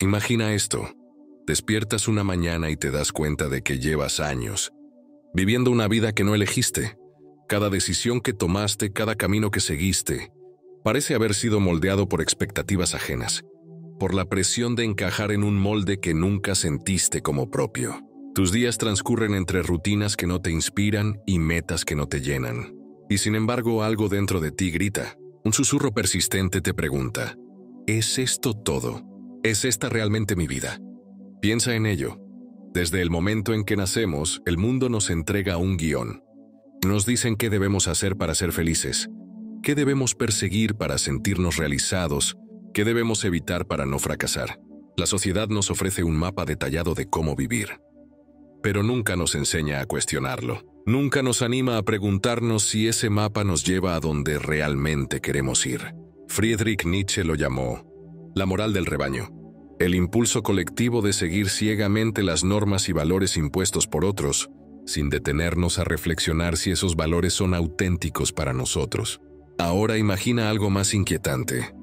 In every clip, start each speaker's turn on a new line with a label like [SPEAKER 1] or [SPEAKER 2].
[SPEAKER 1] Imagina esto. Despiertas una mañana y te das cuenta de que llevas años viviendo una vida que no elegiste. Cada decisión que tomaste, cada camino que seguiste, parece haber sido moldeado por expectativas ajenas, por la presión de encajar en un molde que nunca sentiste como propio. Tus días transcurren entre rutinas que no te inspiran y metas que no te llenan. Y sin embargo, algo dentro de ti grita. Un susurro persistente te pregunta: ¿es esto todo? ¿Es esta realmente mi vida? Piensa en ello. Desde el momento en que nacemos, el mundo nos entrega un guión. Nos dicen qué debemos hacer para ser felices, qué debemos perseguir para sentirnos realizados, qué debemos evitar para no fracasar. La sociedad nos ofrece un mapa detallado de cómo vivir, pero nunca nos enseña a cuestionarlo. Nunca nos anima a preguntarnos si ese mapa nos lleva a donde realmente queremos ir. Friedrich Nietzsche lo llamó la moral del rebaño, el impulso colectivo de seguir ciegamente las normas y valores impuestos por otros, sin detenernos a reflexionar si esos valores son auténticos para nosotros. Ahora imagina algo más inquietante.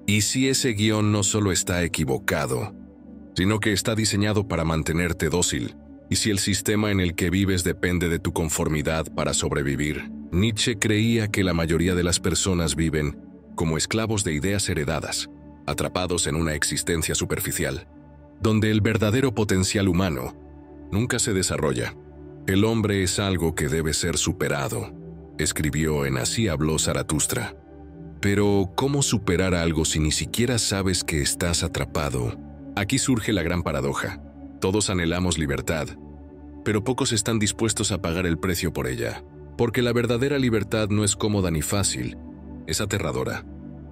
[SPEAKER 1] ¿Y si ese guión no solo está equivocado, sino que está diseñado para mantenerte dócil? ¿Y si el sistema en el que vives depende de tu conformidad para sobrevivir? Nietzsche creía que la mayoría de las personas viven como esclavos de ideas heredadas, atrapados en una existencia superficial, donde el verdadero potencial humano nunca se desarrolla. El hombre es algo que debe ser superado, escribió en Así habló Zaratustra. Pero, ¿cómo superar algo si ni siquiera sabes que estás atrapado? Aquí surge la gran paradoja. Todos anhelamos libertad, pero pocos están dispuestos a pagar el precio por ella, porque la verdadera libertad no es cómoda ni fácil, es aterradora.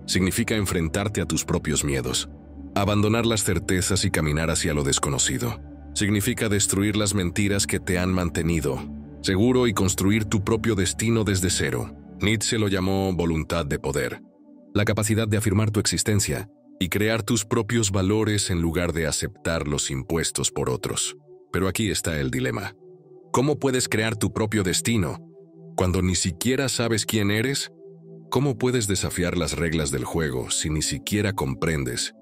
[SPEAKER 1] Significa enfrentarte a tus propios miedos, abandonar las certezas y caminar hacia lo desconocido. Significa destruir las mentiras que te han mantenido seguro y construir tu propio destino desde cero. Nietzsche lo llamó voluntad de poder, la capacidad de afirmar tu existencia y crear tus propios valores en lugar de aceptar los impuestos por otros. Pero aquí está el dilema. ¿Cómo puedes crear tu propio destino cuando ni siquiera sabes quién eres? ¿Cómo puedes desafiar las reglas del juego si ni siquiera comprendes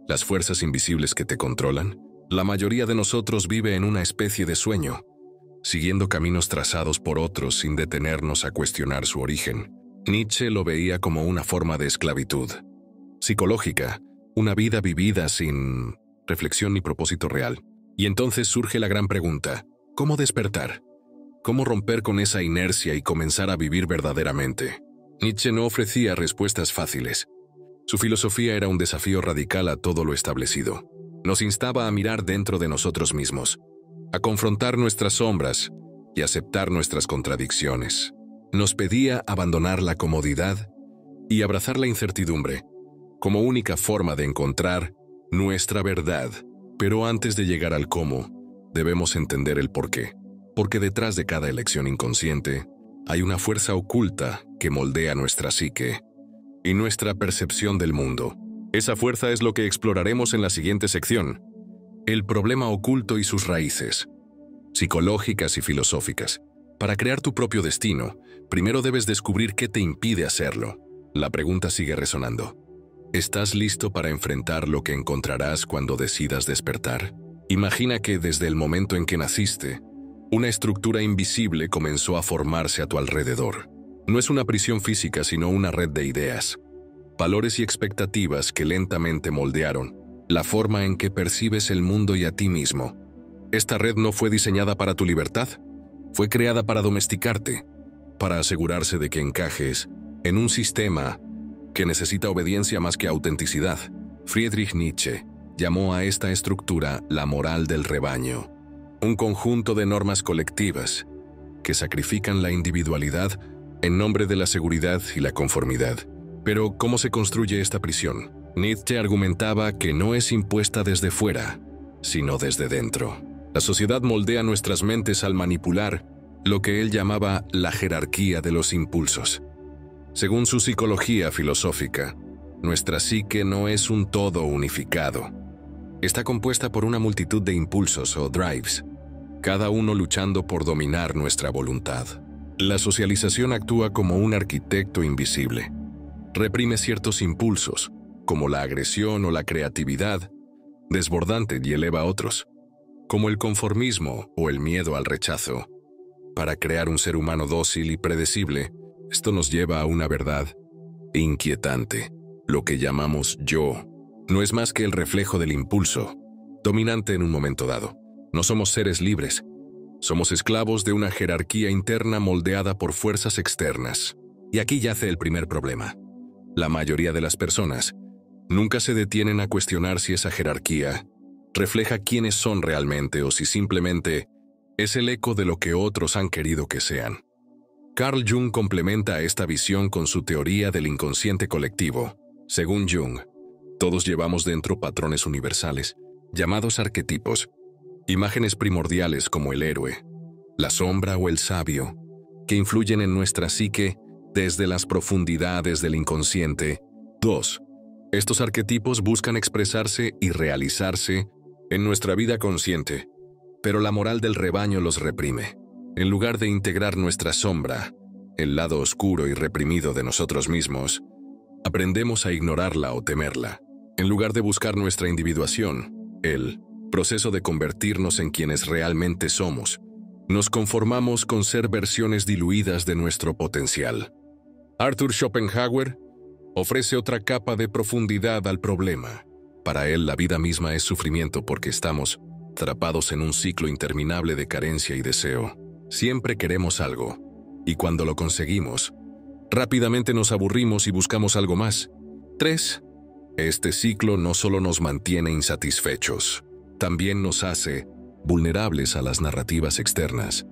[SPEAKER 1] las fuerzas invisibles que te controlan? La mayoría de nosotros vive en una especie de sueño, siguiendo caminos trazados por otros sin detenernos a cuestionar su origen. Nietzsche lo veía como una forma de esclavitud psicológica, una vida vivida sin reflexión ni propósito real. Y entonces surge la gran pregunta: ¿cómo despertar? ¿Cómo romper con esa inercia y comenzar a vivir verdaderamente? Nietzsche no ofrecía respuestas fáciles. Su filosofía era un desafío radical a todo lo establecido. Nos instaba a mirar dentro de nosotros mismos, a confrontar nuestras sombras y aceptar nuestras contradicciones. Nos pedía abandonar la comodidad y abrazar la incertidumbre como única forma de encontrar nuestra verdad. Pero antes de llegar al cómo, debemos entender el porqué. Porque detrás de cada elección inconsciente hay una fuerza oculta que moldea nuestra psique y nuestra percepción del mundo. Esa fuerza es lo que exploraremos en la siguiente sección: el problema oculto y sus raíces, psicológicas y filosóficas. Para crear tu propio destino, primero debes descubrir qué te impide hacerlo. La pregunta sigue resonando. ¿Estás listo para enfrentar lo que encontrarás cuando decidas despertar? Imagina que desde el momento en que naciste, una estructura invisible comenzó a formarse a tu alrededor. No es una prisión física, sino una red de ideas, valores y expectativas que lentamente moldearon la forma en que percibes el mundo y a ti mismo. Esta red no fue diseñada para tu libertad, fue creada para domesticarte, para asegurarse de que encajes en un sistema que necesita obediencia más que autenticidad. Friedrich Nietzsche llamó a esta estructura la moral del rebaño, un conjunto de normas colectivas que sacrifican la individualidad en nombre de la seguridad y la conformidad. Pero, ¿cómo se construye esta prisión? Nietzsche argumentaba que no es impuesta desde fuera, sino desde dentro. La sociedad moldea nuestras mentes al manipular lo que él llamaba la jerarquía de los impulsos. Según su psicología filosófica, nuestra psique no es un todo unificado. Está compuesta por una multitud de impulsos o drives, cada uno luchando por dominar nuestra voluntad. La socialización actúa como un arquitecto invisible. Reprime ciertos impulsos, como la agresión o la creatividad, desbordante y eleva a otros, como el conformismo o el miedo al rechazo. Para crear un ser humano dócil y predecible, esto nos lleva a una verdad inquietante. Lo que llamamos yo no es más que el reflejo del impulso, dominante en un momento dado. No somos seres libres. Somos esclavos de una jerarquía interna moldeada por fuerzas externas. Y aquí yace el primer problema. La mayoría de las personas nunca se detienen a cuestionar si esa jerarquía refleja quiénes son realmente o si simplemente es el eco de lo que otros han querido que sean. Carl Jung complementa esta visión con su teoría del inconsciente colectivo. Según Jung, todos llevamos dentro patrones universales, llamados arquetipos, imágenes primordiales como el héroe, la sombra o el sabio, que influyen en nuestra psique desde las profundidades del inconsciente. 2. Estos arquetipos buscan expresarse y realizarse en nuestra vida consciente, pero la moral del rebaño los reprime. En lugar de integrar nuestra sombra, el lado oscuro y reprimido de nosotros mismos, aprendemos a ignorarla o temerla. En lugar de buscar nuestra individuación, el proceso de convertirnos en quienes realmente somos, nos conformamos con ser versiones diluidas de nuestro potencial. Arthur Schopenhauer ofrece otra capa de profundidad al problema. Para él, la vida misma es sufrimiento porque estamos atrapados en un ciclo interminable de carencia y deseo. Siempre queremos algo, y cuando lo conseguimos, rápidamente nos aburrimos y buscamos algo más. 3. Este ciclo no solo nos mantiene insatisfechos, también nos hace vulnerables a las narrativas externas,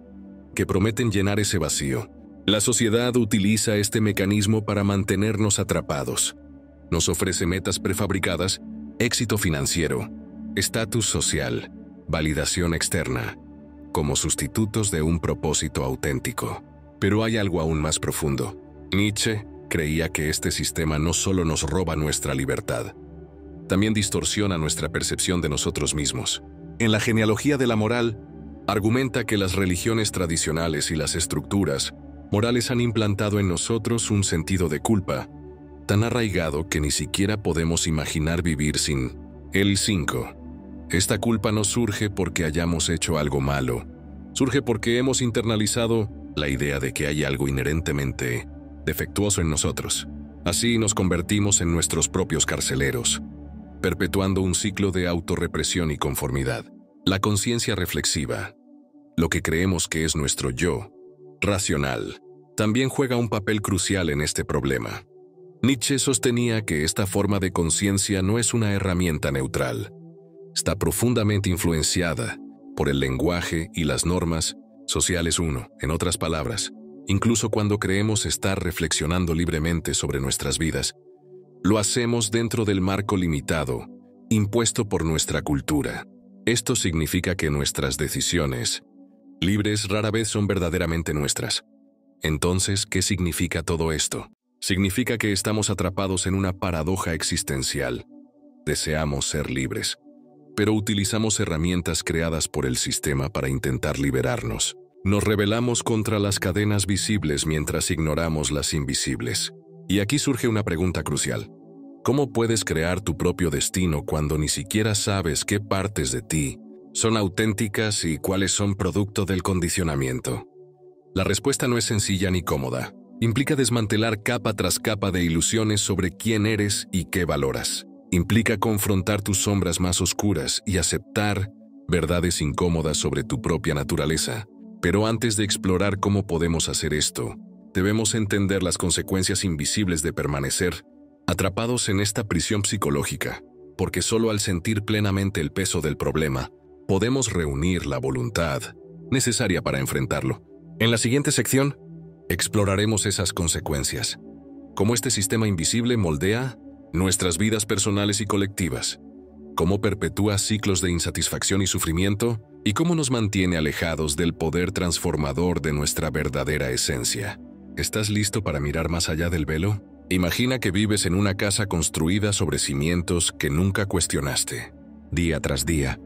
[SPEAKER 1] que prometen llenar ese vacío. La sociedad utiliza este mecanismo para mantenernos atrapados. Nos ofrece metas prefabricadas, éxito financiero, estatus social, validación externa, como sustitutos de un propósito auténtico. Pero hay algo aún más profundo. Nietzsche creía que este sistema no solo nos roba nuestra libertad, también distorsiona nuestra percepción de nosotros mismos. En la genealogía de la moral, argumenta que las religiones tradicionales y las estructuras morales han implantado en nosotros un sentido de culpa tan arraigado que ni siquiera podemos imaginar vivir sin él. 5. Esta culpa no surge porque hayamos hecho algo malo, surge porque hemos internalizado la idea de que hay algo inherentemente defectuoso en nosotros. Así nos convertimos en nuestros propios carceleros, perpetuando un ciclo de autorrepresión y conformidad. La conciencia reflexiva, lo que creemos que es nuestro yo racional, también juega un papel crucial en este problema. Nietzsche sostenía que esta forma de conciencia no es una herramienta neutral. Está profundamente influenciada por el lenguaje y las normas sociales. En otras palabras, incluso cuando creemos estar reflexionando libremente sobre nuestras vidas, lo hacemos dentro del marco limitado, impuesto por nuestra cultura. Esto significa que nuestras decisiones libres rara vez son verdaderamente nuestras. Entonces, ¿qué significa todo esto? Significa que estamos atrapados en una paradoja existencial. Deseamos ser libres, pero utilizamos herramientas creadas por el sistema para intentar liberarnos. Nos rebelamos contra las cadenas visibles mientras ignoramos las invisibles. Y aquí surge una pregunta crucial. ¿Cómo puedes crear tu propio destino cuando ni siquiera sabes qué partes de ti son auténticas y cuáles son producto del condicionamiento? La respuesta no es sencilla ni cómoda. Implica desmantelar capa tras capa de ilusiones sobre quién eres y qué valoras. Implica confrontar tus sombras más oscuras y aceptar verdades incómodas sobre tu propia naturaleza. Pero antes de explorar cómo podemos hacer esto, debemos entender las consecuencias invisibles de permanecer atrapados en esta prisión psicológica, porque solo al sentir plenamente el peso del problema, podemos reunir la voluntad necesaria para enfrentarlo. En la siguiente sección, exploraremos esas consecuencias, cómo este sistema invisible moldea nuestras vidas personales y colectivas, cómo perpetúa ciclos de insatisfacción y sufrimiento, y cómo nos mantiene alejados del poder transformador de nuestra verdadera esencia. ¿Estás listo para mirar más allá del velo? Imagina que vives en una casa construida sobre cimientos que nunca cuestionaste. Día tras día,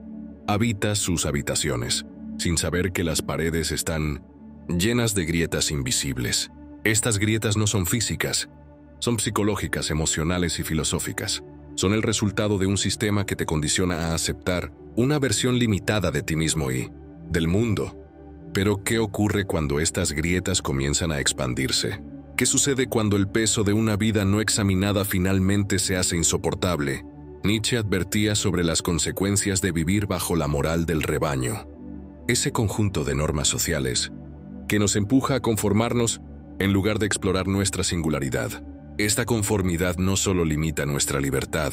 [SPEAKER 1] habitas sus habitaciones, sin saber que las paredes están llenas de grietas invisibles. Estas grietas no son físicas, son psicológicas, emocionales y filosóficas. Son el resultado de un sistema que te condiciona a aceptar una versión limitada de ti mismo y del mundo. Pero, ¿qué ocurre cuando estas grietas comienzan a expandirse? ¿Qué sucede cuando el peso de una vida no examinada finalmente se hace insoportable? Nietzsche advertía sobre las consecuencias de vivir bajo la moral del rebaño. Ese conjunto de normas sociales que nos empuja a conformarnos en lugar de explorar nuestra singularidad. Esta conformidad no solo limita nuestra libertad,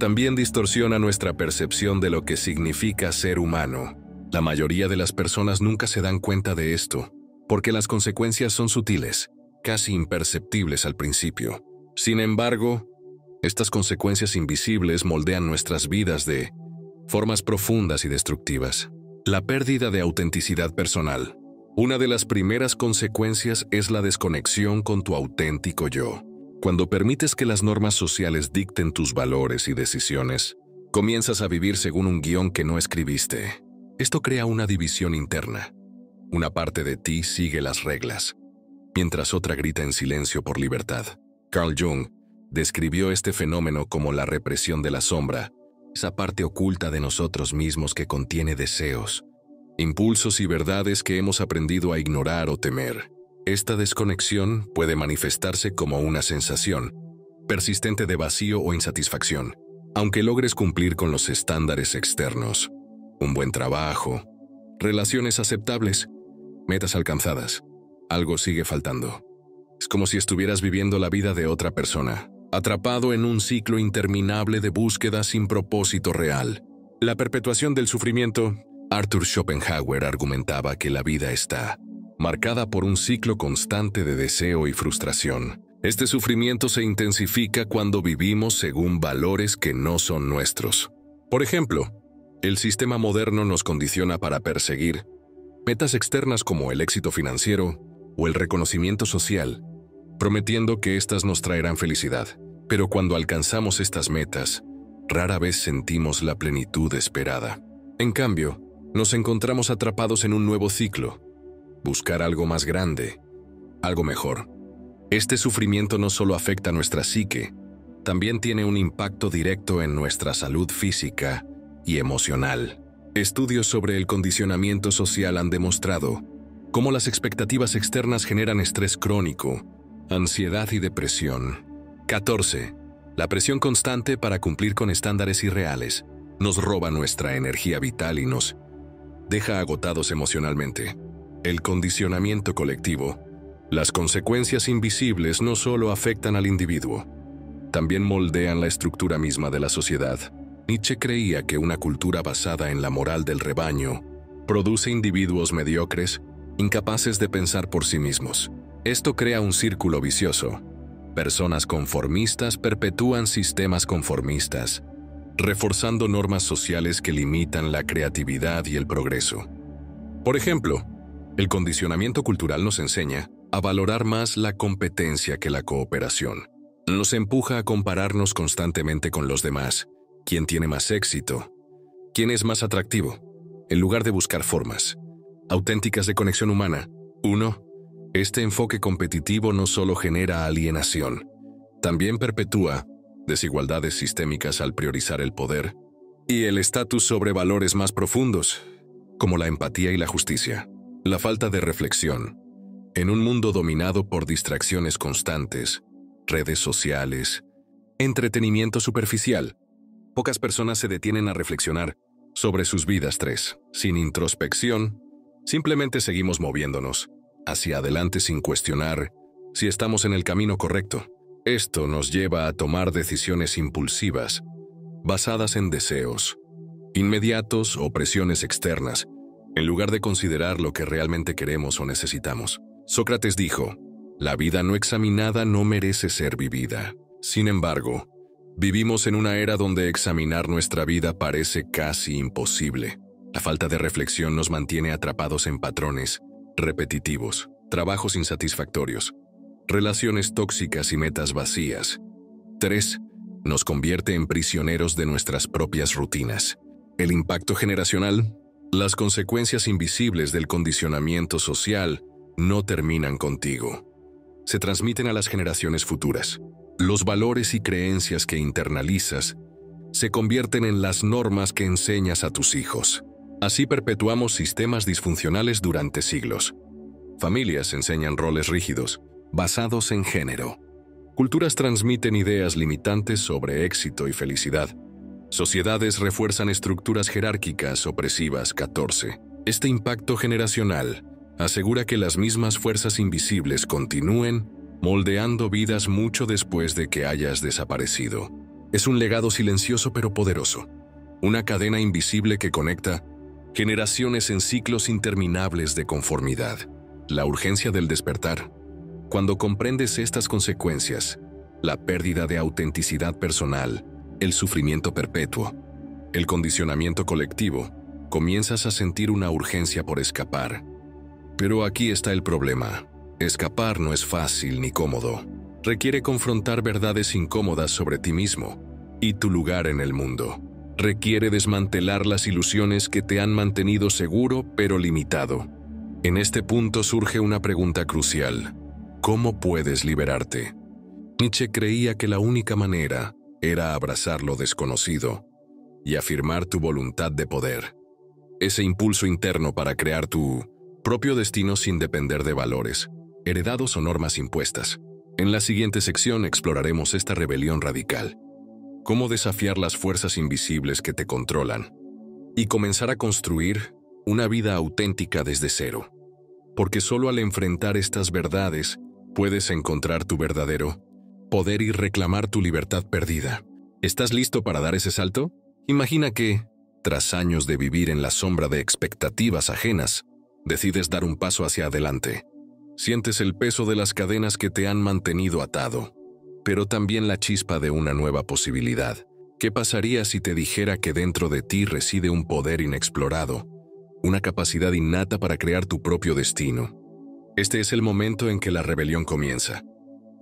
[SPEAKER 1] también distorsiona nuestra percepción de lo que significa ser humano. La mayoría de las personas nunca se dan cuenta de esto, porque las consecuencias son sutiles, casi imperceptibles al principio. Sin embargo, estas consecuencias invisibles moldean nuestras vidas de formas profundas y destructivas. La pérdida de autenticidad personal. Una de las primeras consecuencias es la desconexión con tu auténtico yo. Cuando permites que las normas sociales dicten tus valores y decisiones, comienzas a vivir según un guión que no escribiste. Esto crea una división interna. Una parte de ti sigue las reglas, mientras otra grita en silencio por libertad. Carl Jung describió este fenómeno como la represión de la sombra, esa parte oculta de nosotros mismos que contiene deseos, impulsos y verdades que hemos aprendido a ignorar o temer. Esta desconexión puede manifestarse como una sensación persistente de vacío o insatisfacción, aunque logres cumplir con los estándares externos. Un buen trabajo, relaciones aceptables, metas alcanzadas. Algo sigue faltando. Es como si estuvieras viviendo la vida de otra persona, atrapado en un ciclo interminable de búsqueda sin propósito real. La perpetuación del sufrimiento. Arthur Schopenhauer argumentaba que la vida está marcada por un ciclo constante de deseo y frustración. Este sufrimiento se intensifica cuando vivimos según valores que no son nuestros. Por ejemplo, el sistema moderno nos condiciona para perseguir metas externas como el éxito financiero o el reconocimiento social, prometiendo que éstas nos traerán felicidad. Pero cuando alcanzamos estas metas, rara vez sentimos la plenitud esperada. En cambio, nos encontramos atrapados en un nuevo ciclo: buscar algo más grande, algo mejor. Este sufrimiento no solo afecta a nuestra psique, también tiene un impacto directo en nuestra salud física y emocional. Estudios sobre el condicionamiento social han demostrado cómo las expectativas externas generan estrés crónico, ansiedad y depresión. 14. La presión constante para cumplir con estándares irreales nos roba nuestra energía vital y nos deja agotados emocionalmente. El condicionamiento colectivo. Las consecuencias invisibles no solo afectan al individuo, también moldean la estructura misma de la sociedad. Nietzsche creía que una cultura basada en la moral del rebaño produce individuos mediocres, incapaces de pensar por sí mismos. Esto crea un círculo vicioso. Personas conformistas perpetúan sistemas conformistas, reforzando normas sociales que limitan la creatividad y el progreso. Por ejemplo, el condicionamiento cultural nos enseña a valorar más la competencia que la cooperación. Nos empuja a compararnos constantemente con los demás. ¿Quién tiene más éxito? ¿Quién es más atractivo? En lugar de buscar formas auténticas de conexión humana. 1. Este enfoque competitivo no solo genera alienación, también perpetúa desigualdades sistémicas al priorizar el poder y el estatus sobre valores más profundos, como la empatía y la justicia. La falta de reflexión. En un mundo dominado por distracciones constantes, redes sociales, entretenimiento superficial, pocas personas se detienen a reflexionar sobre sus vidas. 3. Sin introspección, simplemente seguimos moviéndonos hacia adelante sin cuestionar si estamos en el camino correcto. Esto nos lleva a tomar decisiones impulsivas, basadas en deseos inmediatos o presiones externas, en lugar de considerar lo que realmente queremos o necesitamos. Sócrates dijo: la vida no examinada no merece ser vivida. Sin embargo, vivimos en una era donde examinar nuestra vida parece casi imposible. La falta de reflexión nos mantiene atrapados en patrones repetitivos, trabajos insatisfactorios, relaciones tóxicas y metas vacías. 3. Nos convierte en prisioneros de nuestras propias rutinas. El impacto generacional. Las consecuencias invisibles del condicionamiento social no terminan contigo. Se transmiten a las generaciones futuras. Los valores y creencias que internalizas se convierten en las normas que enseñas a tus hijos. Así perpetuamos sistemas disfuncionales durante siglos. Familias enseñan roles rígidos, basados en género. Culturas transmiten ideas limitantes sobre éxito y felicidad. Sociedades refuerzan estructuras jerárquicas opresivas. 14. Este impacto generacional asegura que las mismas fuerzas invisibles continúen moldeando vidas mucho después de que hayas desaparecido. Es un legado silencioso pero poderoso. Una cadena invisible que conecta generaciones en ciclos interminables de conformidad. La urgencia del despertar. Cuando comprendes estas consecuencias, la pérdida de autenticidad personal, el sufrimiento perpetuo, el condicionamiento colectivo, comienzas a sentir una urgencia por escapar. Pero aquí está el problema. Escapar no es fácil ni cómodo. Requiere confrontar verdades incómodas sobre ti mismo y tu lugar en el mundo. Requiere desmantelar las ilusiones que te han mantenido seguro pero limitado. En este punto surge una pregunta crucial. ¿Cómo puedes liberarte? Nietzsche creía que la única manera era abrazar lo desconocido y afirmar tu voluntad de poder. Ese impulso interno para crear tu propio destino sin depender de valores, heredados o normas impuestas. En la siguiente sección exploraremos esta rebelión radical. Cómo desafiar las fuerzas invisibles que te controlan y comenzar a construir una vida auténtica desde cero. Porque solo al enfrentar estas verdades puedes encontrar tu verdadero poder y reclamar tu libertad perdida. ¿Estás listo para dar ese salto? Imagina que, tras años de vivir en la sombra de expectativas ajenas, decides dar un paso hacia adelante. Sientes el peso de las cadenas que te han mantenido atado, pero también la chispa de una nueva posibilidad. ¿Qué pasaría si te dijera que dentro de ti reside un poder inexplorado, una capacidad innata para crear tu propio destino? Este es el momento en que la rebelión comienza.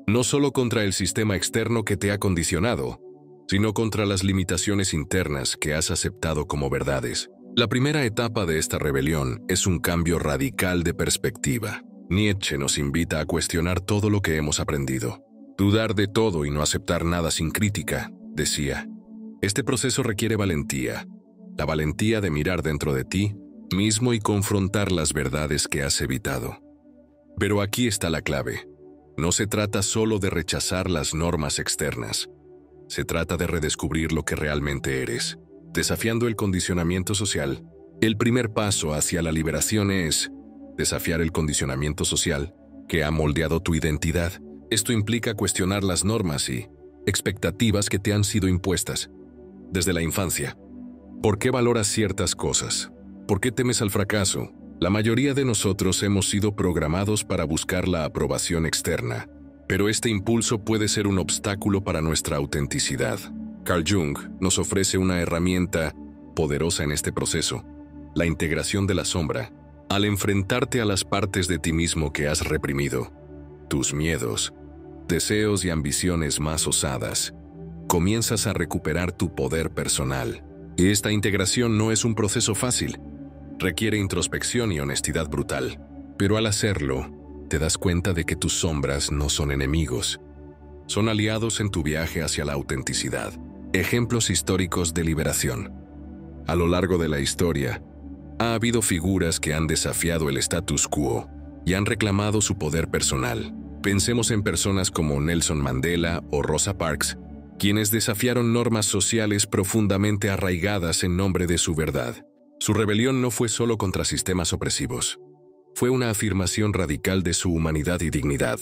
[SPEAKER 1] No solo contra el sistema externo que te ha condicionado, sino contra las limitaciones internas que has aceptado como verdades. La primera etapa de esta rebelión es un cambio radical de perspectiva. Nietzsche nos invita a cuestionar todo lo que hemos aprendido. Dudar de todo y no aceptar nada sin crítica, decía. Este proceso requiere valentía. La valentía de mirar dentro de ti mismo y confrontar las verdades que has evitado. Pero aquí está la clave. No se trata solo de rechazar las normas externas. Se trata de redescubrir lo que realmente eres. Desafiando el condicionamiento social, el primer paso hacia la liberación es desafiar el condicionamiento social que ha moldeado tu identidad. Esto implica cuestionar las normas y expectativas que te han sido impuestas desde la infancia. ¿Por qué valoras ciertas cosas? ¿Por qué temes al fracaso? La mayoría de nosotros hemos sido programados para buscar la aprobación externa, pero este impulso puede ser un obstáculo para nuestra autenticidad. Carl Jung nos ofrece una herramienta poderosa en este proceso, la integración de la sombra. Al enfrentarte a las partes de ti mismo que has reprimido, tus miedos, deseos y ambiciones más osadas, comienzas a recuperar tu poder personal. Y esta integración no es un proceso fácil. Requiere introspección y honestidad brutal. Pero al hacerlo, te das cuenta de que tus sombras no son enemigos. Son aliados en tu viaje hacia la autenticidad. Ejemplos históricos de liberación. A lo largo de la historia, ha habido figuras que han desafiado el status quo y han reclamado su poder personal. Pensemos en personas como Nelson Mandela o Rosa Parks, quienes desafiaron normas sociales profundamente arraigadas en nombre de su verdad. Su rebelión no fue solo contra sistemas opresivos. Fue una afirmación radical de su humanidad y dignidad.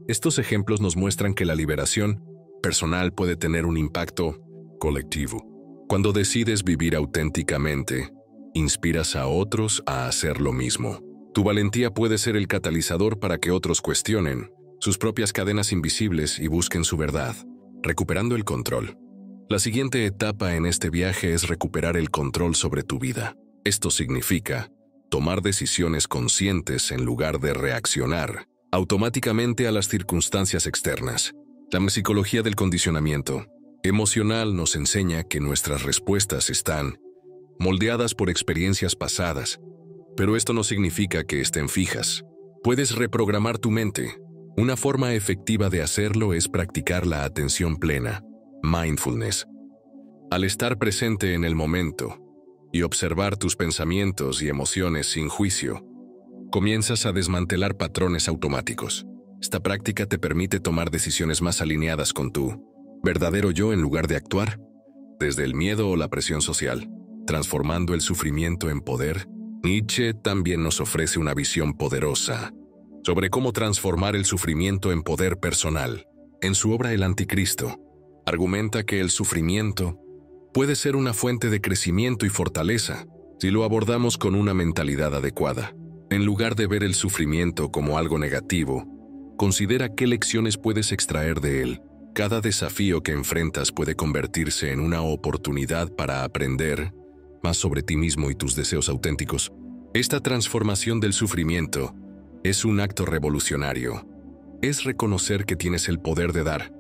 [SPEAKER 1] Estos ejemplos nos muestran que la liberación personal puede tener un impacto colectivo. Cuando decides vivir auténticamente, inspiras a otros a hacer lo mismo. Tu valentía puede ser el catalizador para que otros cuestionen sus propias cadenas invisibles y busquen su verdad, recuperando el control. La siguiente etapa en este viaje es recuperar el control sobre tu vida. Esto significa tomar decisiones conscientes en lugar de reaccionar automáticamente a las circunstancias externas. La psicología del condicionamiento emocional nos enseña que nuestras respuestas están moldeadas por experiencias pasadas, pero esto no significa que estén fijas. Puedes reprogramar tu mente, Una forma efectiva de hacerlo es practicar la atención plena, mindfulness. Al estar presente en el momento y observar tus pensamientos y emociones sin juicio, comienzas a desmantelar patrones automáticos. Esta práctica te permite tomar decisiones más alineadas con tu verdadero yo en lugar de actuar desde el miedo o la presión social, transformando el sufrimiento en poder. Nietzsche también nos ofrece una visión poderosa sobre cómo transformar el sufrimiento en poder personal. En su obra El Anticristo, argumenta que el sufrimiento puede ser una fuente de crecimiento y fortaleza si lo abordamos con una mentalidad adecuada. En lugar de ver el sufrimiento como algo negativo, considera qué lecciones puedes extraer de él. Cada desafío que enfrentas puede convertirse en una oportunidad para aprender más sobre ti mismo y tus deseos auténticos. Esta transformación del sufrimiento es un acto revolucionario. Es reconocer que tienes el poder de dar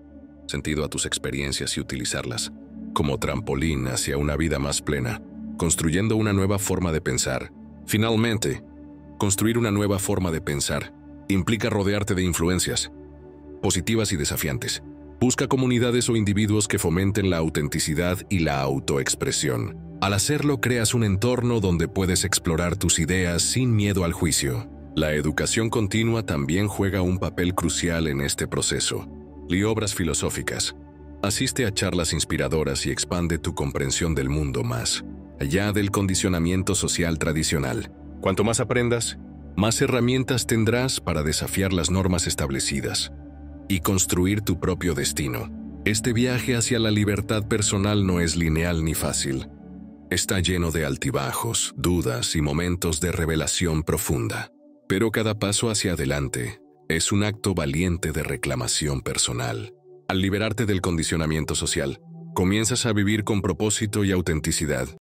[SPEAKER 1] sentido a tus experiencias y utilizarlas como trampolín hacia una vida más plena, construyendo una nueva forma de pensar. Finalmente, construir una nueva forma de pensar implica rodearte de influencias positivas y desafiantes. Busca comunidades o individuos que fomenten la autenticidad y la autoexpresión. Al hacerlo, creas un entorno donde puedes explorar tus ideas sin miedo al juicio. La educación continua también juega un papel crucial en este proceso. Lee obras filosóficas. Asiste a charlas inspiradoras y expande tu comprensión del mundo más allá del condicionamiento social tradicional. Cuanto más aprendas, más herramientas tendrás para desafiar las normas establecidas y construir tu propio destino. Este viaje hacia la libertad personal no es lineal ni fácil. Está lleno de altibajos, dudas y momentos de revelación profunda. Pero cada paso hacia adelante es un acto valiente de reclamación personal. Al liberarte del condicionamiento social, comienzas a vivir con propósito y autenticidad.